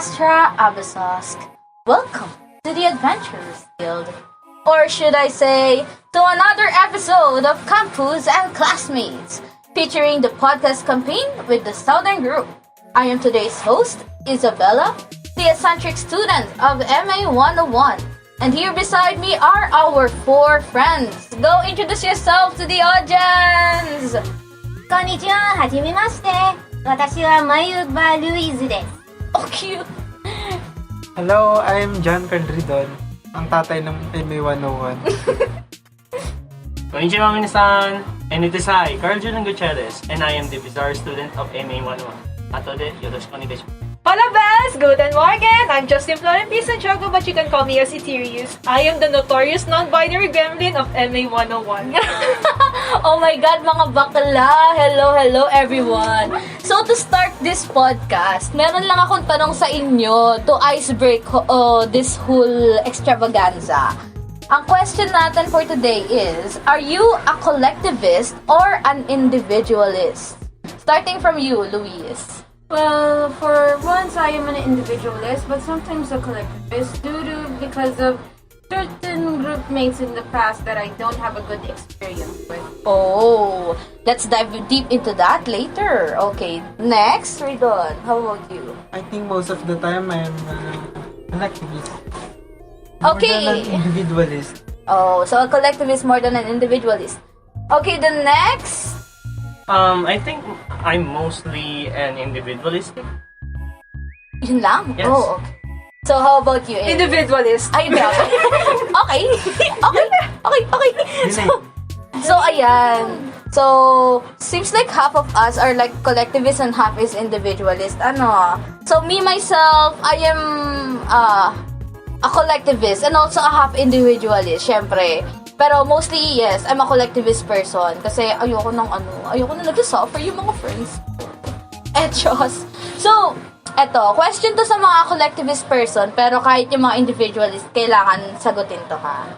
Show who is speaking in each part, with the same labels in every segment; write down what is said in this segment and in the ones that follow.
Speaker 1: Astra, Abyssosque. Welcome to the Adventurers Guild. Or should I say, to another episode of Campus and Classmates, featuring the podcast campaign with the Southern Group. I am today's host, Yzabela, the eccentric student of MA 101. And here beside me are our four friends. Go introduce yourself to the audience!
Speaker 2: こんにちは、はじめまして。私はMayugba Louise です。
Speaker 1: Oh, cute!
Speaker 3: Hello, I'm John Ridon, ang tatay ng MA101.
Speaker 4: Konnichiwa minasan, and it is I, Julian Gutierrez, and I am the bizarre student of MA101. Atode, yoroshiku onegaishimasu.
Speaker 5: Hola, Bess! Guten Morgen! I'm Justine Floren, Santiago, but you can call me as Ethereus. I am the notorious non-binary gremlin of MA 101.
Speaker 1: Oh my God, mga bakla! Hello everyone! So to start this podcast, meron lang akong tanong sa inyo to icebreak this whole extravaganza. Ang question natin for today is, are you a collectivist or an individualist? Starting from you, Louise.
Speaker 6: Well, for once, I am an individualist, but sometimes a collectivist because of certain group mates in the past that I don't have a good experience with.
Speaker 1: Oh, let's dive deep into that later. Okay, next, Ridon. How about you?
Speaker 3: I think most of the time I'm an activist.
Speaker 1: Okay.
Speaker 3: More than an individualist.
Speaker 1: Oh, so a collectivist more than an individualist. Okay, the next.
Speaker 4: I think I'm mostly an individualist.
Speaker 1: Yun lang?
Speaker 4: Yes.
Speaker 1: Oh, okay. So how about you?
Speaker 5: Individualist.
Speaker 1: Ay, grabe. Okay. So, ayan. So, seems like half of us are like collectivist and half is individualist. Ano? So, me, myself, I am a collectivist and also a half individualist, syempre. Pero mostly, yes, I'm a collectivist person. Kasi ayoko nang nag-suffer yung mga friends ko. Etchos. So, eto, question to sa mga collectivist person, pero kahit yung mga individualist, kailangan sagutin to, ha?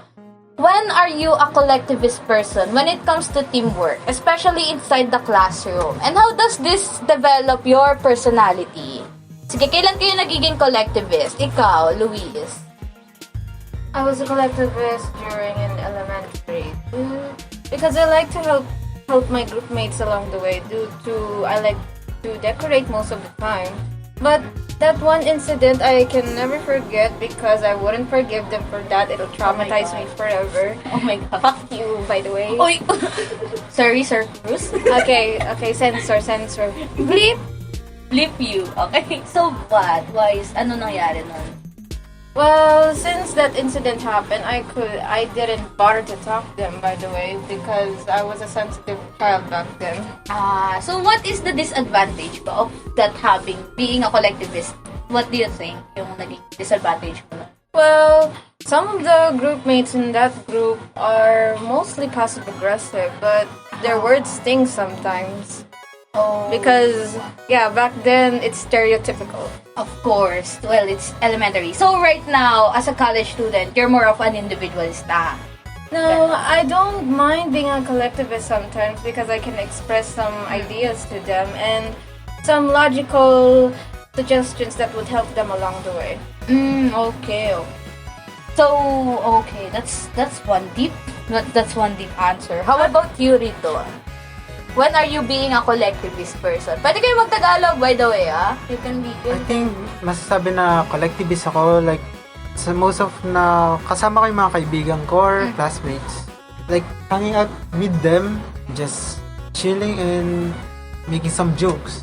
Speaker 1: When are you a collectivist person when it comes to teamwork, especially inside the classroom? And how does this develop your personality? Sige, kailan kayo nagiging collectivist? Ikaw, Louise.
Speaker 6: I was a collectivist during in elementary because I like to help my group mates along the way I like to decorate most of the time. But that one incident I can never forget because I wouldn't forgive them for that. It'll traumatize me forever.
Speaker 1: Oh my God.
Speaker 6: Fuck you, by the way.
Speaker 1: Oy! Sorry, Sir Bruce.
Speaker 6: Okay, censor.
Speaker 1: Bleep you. Okay, so what? Ano nangyari nun?
Speaker 6: Well, since that incident happened, I didn't bother to talk to them, by the way, because I was a sensitive child back then.
Speaker 1: So what is the disadvantage ba of that being a collectivist? What do you think yung naging disadvantage mo?
Speaker 6: Well, some of the group mates in that group are mostly passive-aggressive, but their words sting sometimes.
Speaker 1: Oh.
Speaker 6: Because, back then, it's stereotypical.
Speaker 1: Of course. Well, it's elementary. So right now, as a college student, you're more of an individualist.
Speaker 6: No, I don't mind being a collectivist sometimes because I can express some ideas to them and some logical suggestions that would help them along the way.
Speaker 1: Okay. So, okay, that's one deep answer. How about you, Rito? When are you being a collectivist person? Pwede kayo mag-Tagalog, by the way, You can be good.
Speaker 3: I think masasabi na collectivist ako, like, sa most of na kasama ko yung mga kaibigan ko or classmates. Like, hanging out with them, just chilling and making some jokes.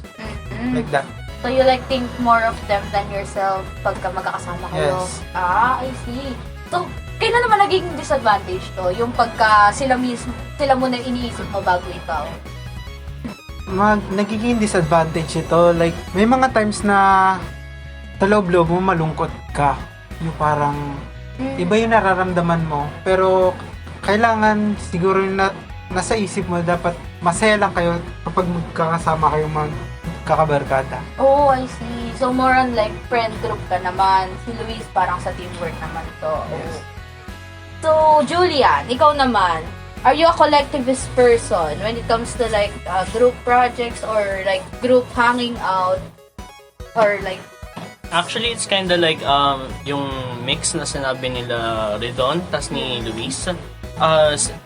Speaker 3: Like that.
Speaker 1: So you like think more of them than yourself pagka magkakasama kayo?
Speaker 3: Yes.
Speaker 1: I see. So, kailan naman naging disadvantage to? Yung pagka sila muna iniisip mo bago ikaw?
Speaker 3: Nagiging disadvantage ito. Like, may mga times na sa loob-loob mo malungkot ka. Yung parang, iba yung nararamdaman mo. Pero, kailangan siguro yung nasa isip mo, dapat masaya lang kayo kapag magkakasama kayong magkakabarkada.
Speaker 1: Oh, I see. So, more on like friend group ka naman. Si Louise parang sa teamwork naman to.
Speaker 3: Yes.
Speaker 1: So, Julian, ikaw naman. Are you a collectivist person when it comes to like group projects or like group hanging out or like
Speaker 4: Actually, it's kinda like yung mix na sinabi nila Ridon tas ni Louise.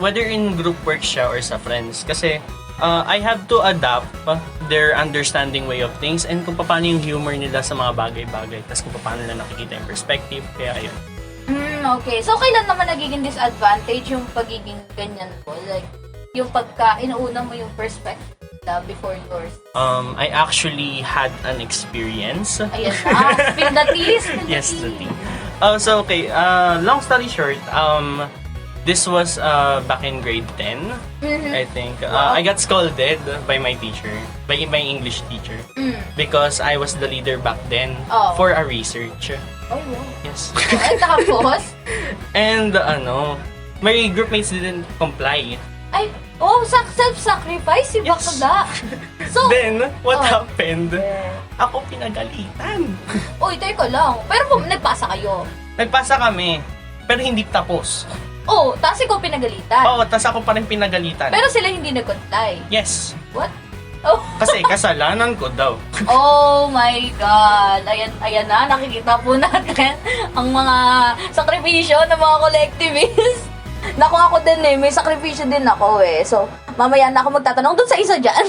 Speaker 4: Whether in group work siya or sa friends. Kasi I have to adapt their understanding way of things and kung paano yung humor nila sa mga bagay-bagay. Tas kung paano nila nakikita yung perspective. Kaya ayun.
Speaker 1: Okay. So, kailan naman nagiging disadvantage yung pagiging ganyan po? Like, yung pagka inuuna mo yung perspective before yours.
Speaker 4: I actually had an experience.
Speaker 1: Ayan na. Spill the tea.
Speaker 4: Yes, the tea. So, okay. Long story short, this was back in grade 10, I think. I got scolded by my teacher, by my English teacher, because I was the leader back then for a research.
Speaker 1: Oh, wow.
Speaker 4: Yes.
Speaker 1: Ay, tapos?
Speaker 4: And, my groupmates didn't comply.
Speaker 1: Ay, self-sacrifice si bakla. So,
Speaker 4: Then, what happened? Ako pinagalitan.
Speaker 1: Uy, teka lang. Pero nagpasa kayo.
Speaker 4: Nagpasa kami, pero hindi tapos.
Speaker 1: Oh, tapos ikaw pinagalitan.
Speaker 4: Oo, tas ako pa rin pinagalitan.
Speaker 1: Pero sila hindi nag-comply.
Speaker 4: Yes.
Speaker 1: What? Oh.
Speaker 4: Kasi kasalanan ko daw.
Speaker 1: Oh my God. Ayan na, nakikita po natin ang mga sakripisyo ng mga collectivists. Naku, ako din may sakripisyo din ako So, mamaya na ako magtatanong dun sa isa dyan.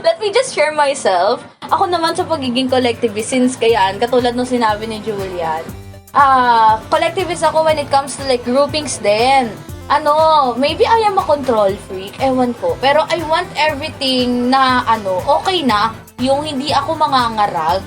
Speaker 1: Let me just share myself. Ako naman sa pagiging collectivist, since kayaan, katulad nung sinabi ni Julian, collectivist ako when it comes to like groupings din. Maybe I am a control freak, ewan ko. Pero I want everything na, okay na, yung hindi ako mangangarag.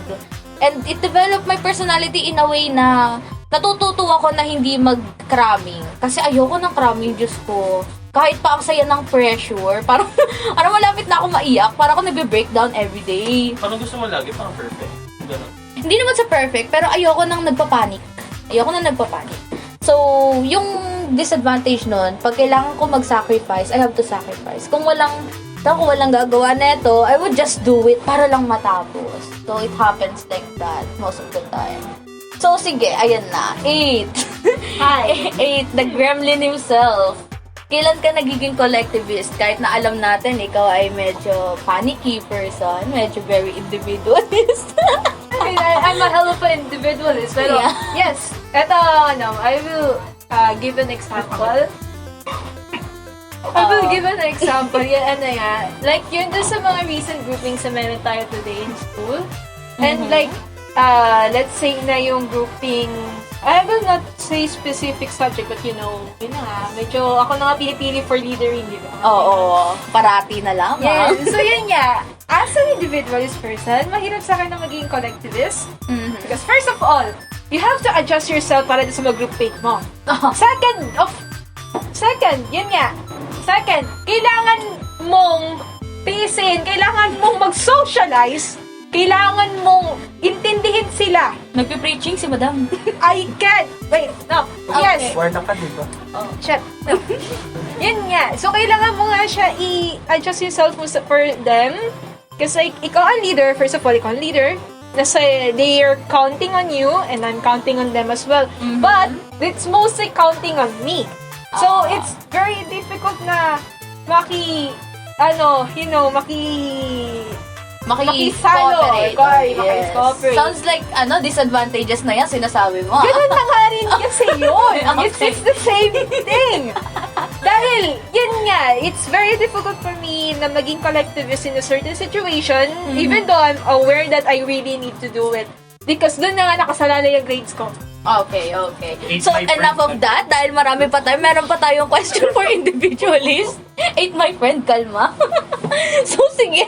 Speaker 1: And it developed my personality in a way na natututo ako na hindi mag-cramming. Kasi ayoko ng cramming, Diyos ko. Kahit pa ang saya ng pressure, parang malapit na ako maiyak, parang ako nagbe-breakdown everyday.
Speaker 4: Parang gusto mo lagi, parang perfect. Ganun.
Speaker 1: Hindi naman sa perfect, pero ayoko nang nagpapanik. So, yung disadvantage nun, pag kailangan ko mag-sacrifice, I have to sacrifice. Kung walang gagawa neto, I would just do it para lang matapos. So, it happens like that most of the time. So, sige, ayan na. 8.
Speaker 2: Hi.
Speaker 1: 8, the gremlin himself. Kailan ka nagiging collectivist? Kahit na alam natin, ikaw ay medyo panicky person, medyo very individualist.
Speaker 5: I'm a hell of an individualist. Pero,
Speaker 1: Yeah.
Speaker 5: yes. Ito, I will give an example. Yan, like, yun doon sa mga recent groupings na meron tayo today in school. And like, let's say na yung grouping, I will not say specific subject, but yun nga, medyo ako na nga pinipili for leadering, di ba?
Speaker 1: Oo, parati na lang.
Speaker 5: Yeah, so yun nga, as an individualist person, mahirap sa akin na maging collectivist. Because first of all, you have to adjust yourself para sa mga groupmate mo. Second, yun nga. Second, kailangan mong tiisin, kailangan mong mag-socialize, kailangan mong intindihin sila.
Speaker 1: Nagpe-preaching si Madam.
Speaker 5: I can't. Wait, no. Yes.
Speaker 3: Warna ka, diba?
Speaker 5: Shit. No. Yun nga. So, kailangan mo nga siya i-adjust yourself for them. Kasi ikaw ang leader. First of all, ikaw ang leader. They're counting on you and I'm counting on them as well. But, it's mostly counting on me. So, it's very difficult na makisalo. Makiscooperate.
Speaker 1: Sounds like, disadvantages na yan, sinasabi mo.
Speaker 5: Ganun na nga rin kasi yun.
Speaker 1: Okay.
Speaker 5: It's the same thing. Dahil, yun nga, it's very difficult for me na maging collectivist in a certain situation, even though I'm aware that I really need to do it. Because doon na nga nakasalala yung grades ko.
Speaker 1: Okay. So,
Speaker 4: my friend.
Speaker 1: enough of that. Dahil marami pa tayo, meron pa tayong question for individualist. 8, my friend, kalma. So, sige.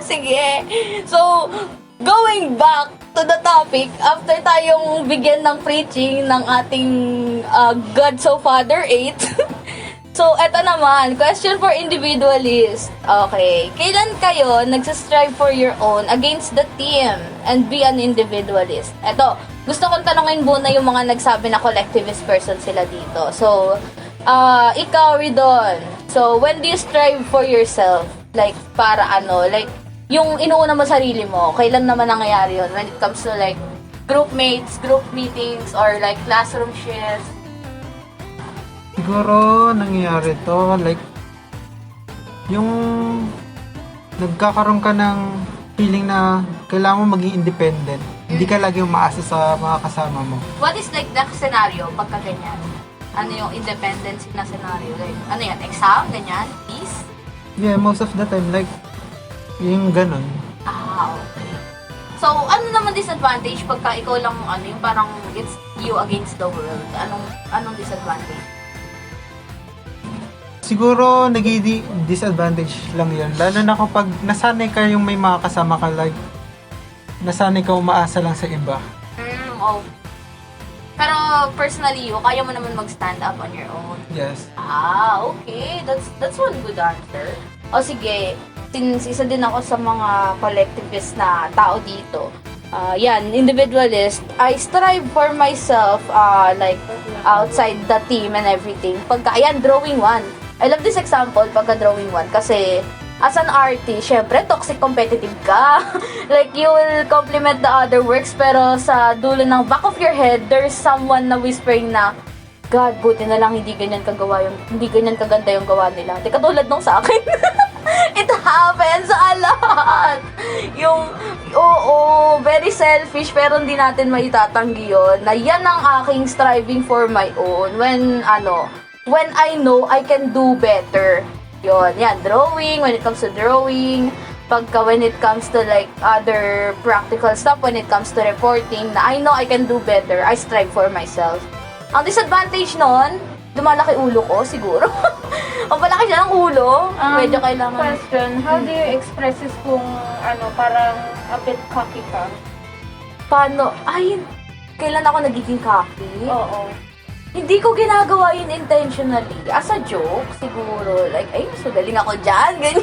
Speaker 1: Sige. So, going back to the topic, after tayong bigyan ng preaching ng ating God so Father 8, so, eto naman, question for individualist. Okay. Kailan kayo nagsastrive for your own against the team and be an individualist? Eto, gusto kong tanongin muna yung mga nagsabi na collectivist person sila dito. So, ikaw, Ridon. So, when do you strive for yourself? Like, para like, yung inuuna mo sarili mo, kailan naman nangyayari yun? When it comes to like, group mates, group meetings, or like, classroom shifts?
Speaker 3: Siguro, nangyayari to, like, yung nagkakaroon ka ng feeling na kailangan mo maging independent. Hindi ka lagi umaasa sa mga kasama mo.
Speaker 1: What is like the scenario pagka ganyan? Ano yung independency na scenario? Like, ano yan? Exam? Ganyan? Peace?
Speaker 3: Yeah, most of the time, like, yung ganun.
Speaker 1: Okay. So, ano naman disadvantage pagka ikaw lang, ano, yung parang it's you against the world? Anong disadvantage?
Speaker 3: Siguro, disadvantage lang yun. Lalo na kapag nasanay ka yung may mga kasama ka, like, nasanay ka umaasa lang sa iba.
Speaker 1: Oh. Pero personally, kaya mo naman mag-stand up on your own.
Speaker 3: Yes.
Speaker 1: Okay. That's one good answer. O sige, since isa din ako sa mga collectivist na tao dito, yan, individualist, I strive for myself, like, outside the team and everything. Ayan, drawing one. I love this example, pagka drawing one, kasi as an artist, syempre, toxic competitive ka. Like, you will compliment the other works, pero sa dulo ng back of your head, there's someone na whispering na, God, buti na lang hindi ganyan kaganda yung gawa nila. Di katulad nung sa akin. It happens a lot. Very selfish, pero hindi natin maitatanggi yun. Na yan ang aking striving for my own. When I know I can do better. Yan, drawing, when it comes to drawing, when it comes to like other practical stuff, when it comes to reporting, na I know I can do better, I strive for myself. Ang disadvantage nun, lumalaki ulo ko, siguro. Ang palaki siya ng ulo, medyo kailangan.
Speaker 6: Question, how do you express this kung parang a bit cocky ka?
Speaker 1: Paano? Kailan ako nagiging cocky?
Speaker 6: Oo.
Speaker 1: Hindi ko ginagawa yun intentionally. As a joke, siguro. Like, mas magaling ako dyan. Ganyan.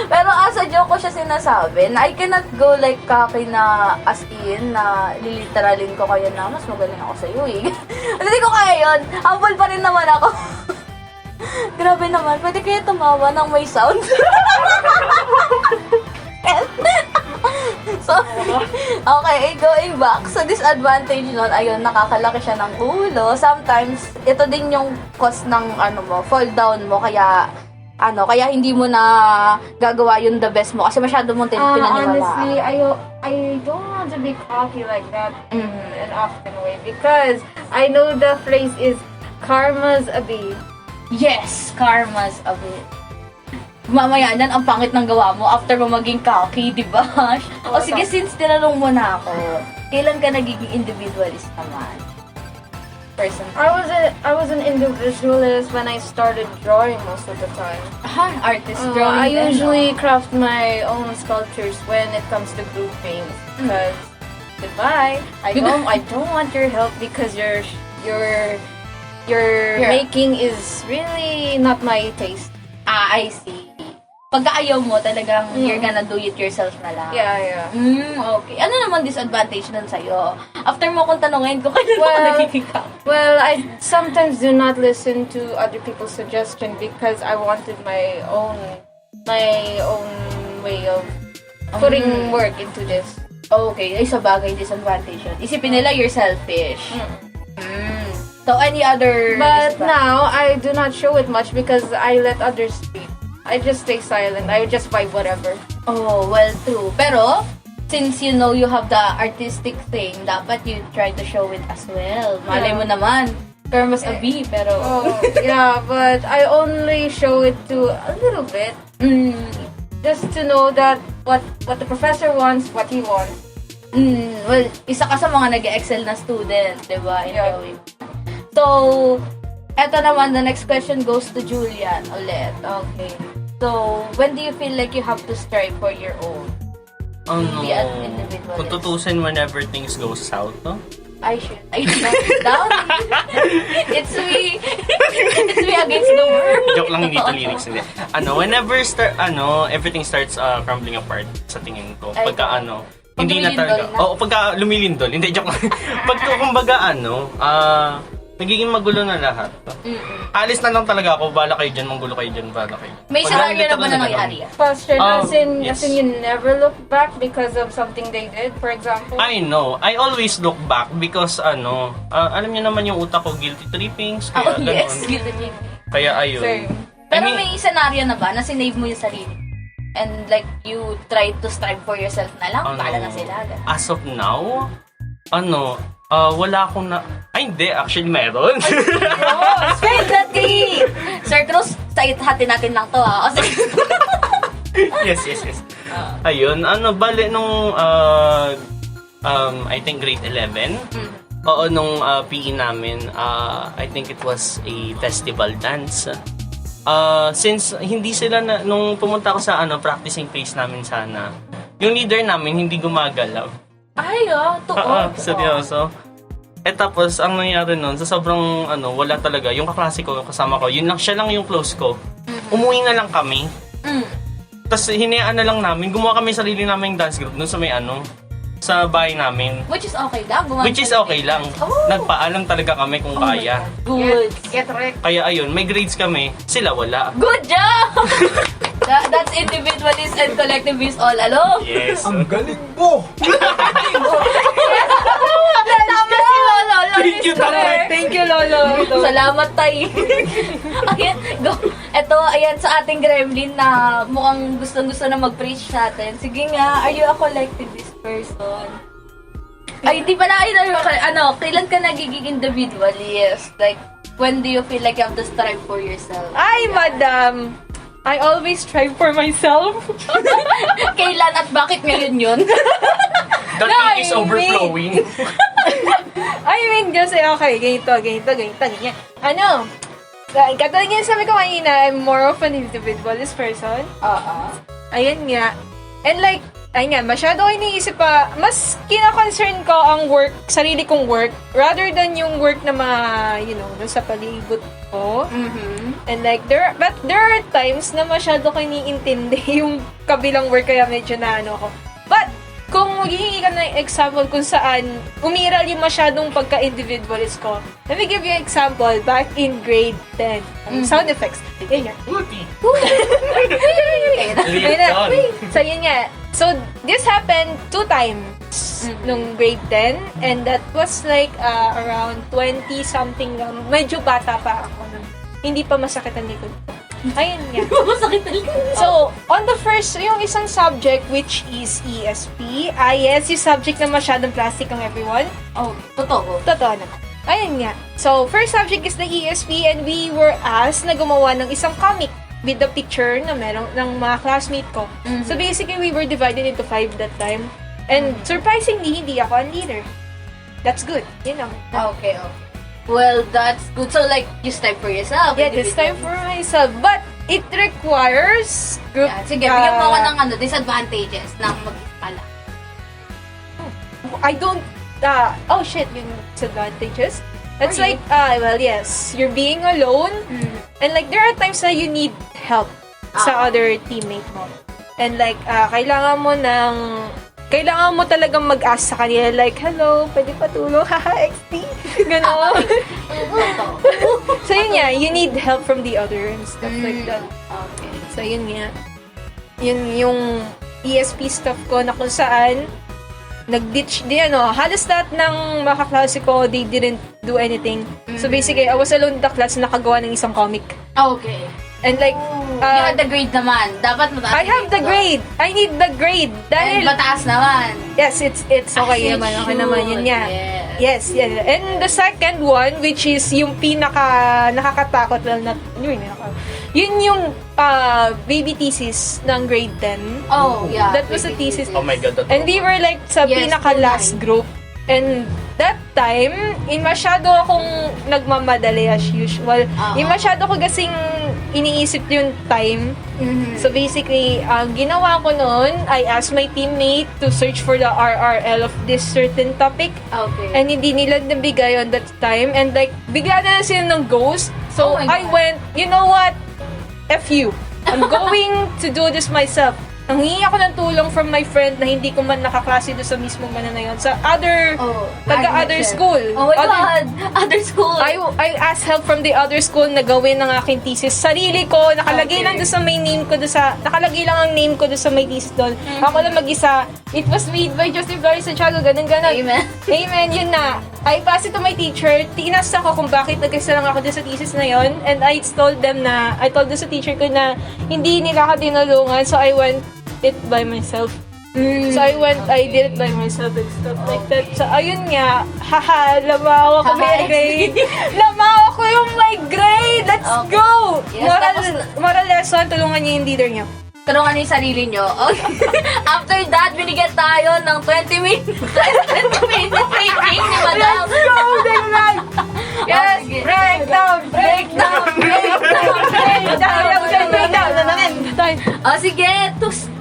Speaker 1: Pero as a joke ko siya sinasabi na I cannot go like cocky na as in na liliteralin ko kayo na mas magaling ako sa'yo eh. Hindi ko kaya yun. Humble pa rin naman ako. Grabe naman. Pwede kayo tumawa ng may sound. So, okay, going back. So, disadvantage nun, ayun, nakakalaki siya ng ulo. Sometimes, ito din yung cause ng, fall down mo. Kaya hindi mo na gagawa yung the best mo. Kasi masyado mong pinaniwalaan.
Speaker 6: Honestly, I don't want to be cocky like that in an often way. Because I know the phrase is, karma's a bee.
Speaker 1: Yes, karma's a bit. Mamaya yan, ang pangit ng gawa mo after mo maging cocky, di ba? O sige, since tinanong mo na ako, kailan ka nagiging individualist naman? Person.
Speaker 6: I was an individualist when I started drawing most of the time.
Speaker 1: Artist drawing.
Speaker 6: I usually craft my own sculptures when it comes to group paints. Because goodbye, I don't want your help because your making is really not my taste.
Speaker 1: I see. Pagka ayaw mo, talagang you're gonna do it yourself na lang.
Speaker 6: Yeah.
Speaker 1: Okay. Ano naman disadvantage nun sa'yo? After mo kung tanungin ko, kailan ako nagiging cocky?
Speaker 6: Well, I sometimes do not listen to other people's suggestion because I wanted my own way of putting work into this.
Speaker 1: Okay. Ay, sa bagay, disadvantage yun. Isipin nila you're selfish. So, any other...
Speaker 6: But now, I do not show it much because I let others speak. I just stay silent. I just vibe whatever.
Speaker 1: Oh, well, true. Pero, since you know you have the artistic thing, dapat you try to show it as well. Malay mo naman. Karma's a bee, pero...
Speaker 6: Oh, yeah, but I only show it to a little bit. Just to know that what the professor wants, what he wants.
Speaker 1: Well, isa ka sa mga nag-excel na student, di ba?
Speaker 6: Yeah.
Speaker 1: So, eto naman, the next question goes to Julian ulit. Okay. So, when do you feel like you have to strive for your own? Be an individualist.
Speaker 4: Kung tutusin whenever things go south, no?
Speaker 1: I should note it down. It's me against the world.
Speaker 4: Joke lang, hindi to lyrics. Hindi. Whenever everything starts crumbling apart sa tingin ko. Pagka hindi na talaga. Pagka lumilindol. Hindi, joke lang. Pagka kumbaga nagiging magulo na lahat. Alis na lang talaga ako, bala kayo dyan, manggulo kayo dyan, bala kayo.
Speaker 1: May scenario na ba na nangyari?
Speaker 6: Question, as in
Speaker 4: yes.
Speaker 6: you never look back because of something they did, for example?
Speaker 4: I know. I always look back because alam niyo naman yung utak ko, guilty trippings, kaya
Speaker 1: Yes,
Speaker 4: ganun.
Speaker 1: guilty.
Speaker 4: Kaya ayun.
Speaker 6: Same.
Speaker 1: Pero may scenario na ba na sinave mo yung sarili? and like you try to strive for yourself na lang, bahala na sila.
Speaker 4: As of now, wala akong na... Ay, hindi. Actually, meron.
Speaker 1: Spill the tea! Sir Cruz, hatin natin lang to ha.
Speaker 4: yes. Ayun, bale nung, I think grade 11, oo, nung PE namin, I think it was a festival dance. Since hindi sila nung pumunta ako sa practicing place namin sana, yung leader namin hindi gumagalaw.
Speaker 1: Ay,
Speaker 4: Seryoso. Tapos, ang nangyari nun, sa sobrang, wala talaga, yung kaklase ko, kasama ko, siya lang yung close ko. Umuwi na lang kami. Tapos, hinayaan na lang namin, gumawa kami sarili namin dance group dun sa may sa bahay namin.
Speaker 1: Which is okay lang.
Speaker 4: Oh. Nagpaalam talaga kami kung kaya.
Speaker 1: Good.
Speaker 6: Get wrecked.
Speaker 4: Kaya ayun, may grades kami, sila wala.
Speaker 1: Good job! That's individualist and collectivist all along.
Speaker 4: Yes.
Speaker 3: Ang galing mo!
Speaker 1: Tama si Lolo.
Speaker 4: Thank you, Tatay.
Speaker 5: Thank you, Lolo.
Speaker 1: Salamat, Tay. Ayan, Ito, ayan sa ating gremlin na mukhang gustong-gusto na mag-preach sa atin. Sige nga, are you a collectivist person? Ay, di pala, kailan ka nagiging individualist? Like, when do you feel like you have to strive for yourself?
Speaker 5: Ay, madam! I always strive for myself.
Speaker 1: Kailan at bakit ngayon yun?
Speaker 4: The ink is overflowing.
Speaker 5: I mean, kasi okay, ganito, ganyan. Katulad nga sabi ko kanina, I'm more of an individualist person. Ayan nga. And like, ayun nga, masyado ko iniisip pa, mas kina-concern ko ang work, sarili kong work, rather than yung work na mga, sa palibot ko. And like, there are times na masyado ko iniintindi yung kabilang work, kaya medyo ko. But, kung maghihingi ka ng example kung saan umiral yung masyadong pagka-individualist ko, let me give you an example. Back in grade 10, sound effects. Yun nga. So, yun nga. So, this happened 2 times nung grade 10, and that was like around 20-something. Medyo bata pa ako. Hindi pa masakit ang likod ko. Ayun nga.
Speaker 1: Masakit talaga.
Speaker 5: So, on the first, yung isang subject which is ESP, yes, yung subject na masyadong plastic ang everyone.
Speaker 1: Oh, totoo.
Speaker 5: Totoo naman. Ayun nga. So, first subject is the ESP, and we were asked na gumawa ng isang comic with the picture na meron ng mga classmate ko. So, basically, we were divided into 5 that time. And surprisingly, hindi ako ang leader. That's good,
Speaker 1: Okay. Well, that's good. So, like, you strive for yourself.
Speaker 5: Yeah, this time for myself. But, it requires group...
Speaker 1: Yeah, sige, bigyan mo ako ng disadvantages ng mag-pala.
Speaker 5: I don't... yung disadvantages. That's like, well, yes, you're being alone. And like, there are times na you need help sa other teammate mo. And like, kailangan mo talagang mag-ask sa kanila, like, hello, pwede patulong, haha, XP, gano'n. So, yun nga, you need help from the other and stuff like that.
Speaker 1: Okay.
Speaker 5: So, yun nga. Yun yung ESP stuff ko na kung saan, nag-ditch, halos lahat ng mga kaklase ko, they didn't do anything. So, basically, I was alone in the class na nakagawa ng isang comic.
Speaker 1: Okay.
Speaker 5: And like,
Speaker 1: you have the grade naman. Dapat mataas.
Speaker 5: I have the grade. I need the grade. Dahil,
Speaker 1: And mataas naman.
Speaker 5: yes, it's okay naman. Okay naman, yun nga. Yes, yeah. And the second one, which is yung nakakatakot, well, not, yun yung baby thesis ng grade 10.
Speaker 1: Oh, yeah.
Speaker 5: That was a thesis.
Speaker 4: Oh my God.
Speaker 5: And we were like sa
Speaker 1: Yes,
Speaker 5: pinaka-last group. And that time, masyado akong nagmamadali as usual. Masyado ko kasing iniisip yung time. So basically, ginawa ko noon, I asked my teammate to search for the RRL of this certain topic.
Speaker 1: Okay.
Speaker 5: And hindi nila nabigay on that time. And like, bigla na lang sila ng ghost. So
Speaker 1: Oh my
Speaker 5: I
Speaker 1: God.
Speaker 5: went, you know what? F you. I'm going to do this myself. nanghingi ako ng tulong from my friend na hindi ko man nakaklase doon sa mismong mana na yun. Sa other, other school.
Speaker 1: Oh my God! Other school!
Speaker 5: I asked help from the other school na gawin ng aking thesis. Sarili ko, nakalagay lang doon sa may name ko doon sa, nakalagay lang ang name ko doon sa may thesis doon. Ako lang mag-isa. It was made by Justine Flores Santiago, ganun.
Speaker 1: Amen.
Speaker 5: Amen, yun na. I passed it to my teacher. Tinasa ko kung bakit nag-isa lang ako doon sa thesis na yun. And I told them na, I told doon sa teacher ko na hindi nila ako tinulungan. So I went it by myself. So I did it by myself and stuff like that. So ayun nga, haha, lamaw ako may grade. Lamaw ako yung my grade. Let's go!
Speaker 1: Yes,
Speaker 5: Moral lesson, tulungan niyo yung leader niyo.
Speaker 1: Tulungan niyo yung sarili niyo. Okay. After that, binigyan tayo ng 20 minutes. 20 minutes training ni Madam.
Speaker 5: Let's go! Dingman! Yes!
Speaker 1: sige.
Speaker 5: Breakdown! Breakdown!
Speaker 1: Sige,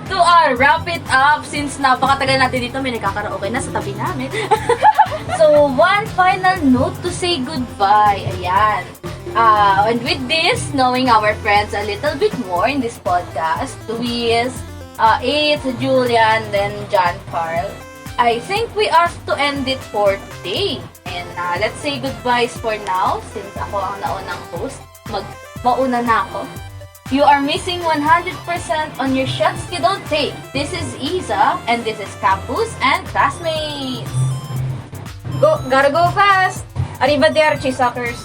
Speaker 1: to wrap it up, since napakatagal natin dito, may nagkakaraoke na sa tabi namin. So, one final note to say goodbye. Ayan. And with this, knowing our friends a little bit more in this podcast, Louise, Julian, then John Carl, I think we are to end it for today. And let's say goodbyes for now, since ako ang naunang host. Mauna na ako. You are missing 100% on your shots you don't take. This is Isa, and this is Campus and Classmates.
Speaker 6: Gotta go fast! Arrivederci, suckers!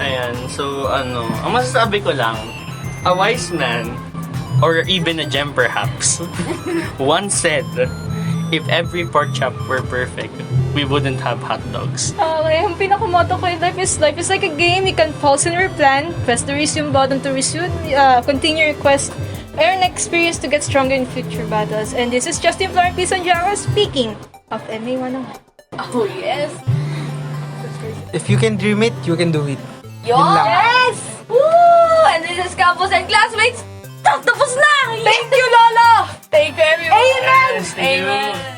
Speaker 4: Ayan, so ang masasabi ko lang, a wise man, or even a gem perhaps, once said, if every pork chop were perfect, we wouldn't have hot dogs.
Speaker 5: Okay, ang pinakamoto ko in life is like a game. You can pause and replan, press the resume button to resume, continue your quest, earn experience to get stronger in future battles. And this is Justine Floren Santiago speaking of MA101.
Speaker 1: Oh, yes.
Speaker 3: If you can dream it, you can do it.
Speaker 1: Yo!
Speaker 3: Yun lang.
Speaker 1: Yes! Woo! And this is Campus and Classmates. Tapos na!
Speaker 5: Thank you, Lola!
Speaker 1: Thank you, everyone.
Speaker 5: Amen!
Speaker 4: Yes, thank you.
Speaker 1: Amen.